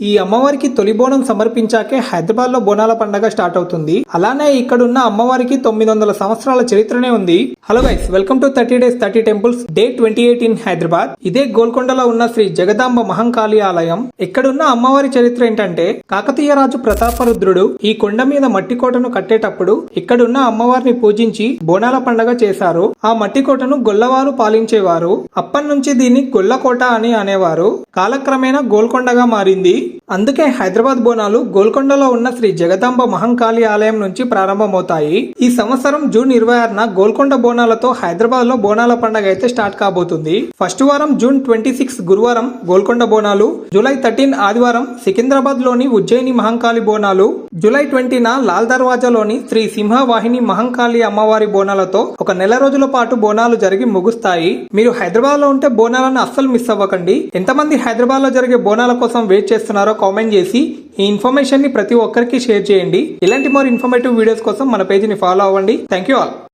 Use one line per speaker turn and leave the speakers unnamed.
ఈ అమ్మవారికి తొలి బోనం సమర్పించాకే హైదరాబాద్ లో బోనాల పండుగ స్టార్ట్ అవుతుంది. అలానే ఇక్కడున్న అమ్మవారికి 900 సంవత్సరాల చరిత్రనే ఉంది. Hello guys, welcome to 30 days 30 temples day 28 in Hyderabad. ఇదే గోల్కొండలో ఉన్న శ్రీ జగదాంబ మహంకాళి ఆలయం. ఇక్కడున్న అమ్మవారి చరిత్ర ఏంటంటే, కాకతీయ రాజు ప్రతాపరుద్రుడు ఈ కొండ మీద మట్టి కోటను కట్టేటప్పుడు ఇక్కడున్న అమ్మవారిని పూజించి బోనాల పండుగ చేశారు. ఆ మట్టి కోటను గొల్లవారు పాలించేవారు. అప్పటి నుంచి దీన్ని గొల్లకోట అని అనేవారు. కాలక్రమేణా గోల్కొండగా మారింది. అందుకే హైదరాబాద్ బోనాలు గోల్కొండలో ఉన్న శ్రీ జగదాంబ మహంకాళి ఆలయం నుంచి ప్రారంభమవుతాయి. ఈ సంవత్సరం జూన్ 26న గోల్కొండ బోనాలతో హైదరాబాద్ లో బోనాల పండుగ అయితే స్టార్ట్ కాబోతుంది. ఫస్ట్ వారం జూన్ 26 గురువారం గోల్కొండ బోనాలు, జూలై 13 ఆదివారం సికింద్రాబాద్ లోని ఉజ్జయిని మహంకాళి బోనాలు, జూలై 20న లాల్ దర్వాజాలోని శ్రీ సింహవాహిని మహంకాళి అమ్మవారి బోనాలతో ఒక నెల రోజుల పాటు బోనాలు జరిగి ముగుస్తాయి. మీరు హైదరాబాద్ లో ఉంటే బోనాలను అస్సలు మిస్ అవ్వకండి. ఎంతమంది హైదరాబాద్ లో జరిగే బోనాల కోసం వెయిట్ చేస్తున్నారో కామెంట్ చేసి ఈ ఇన్ఫర్మేషన్ ని ప్రతి ఒక్కరికి షేర్ చేయండి. ఇలాంటి మోర్ ఇన్ఫర్మేటివ్ వీడియోస్ కోసం మన పేజ్ ని ఫాలో అవ్వండి. Thank you all.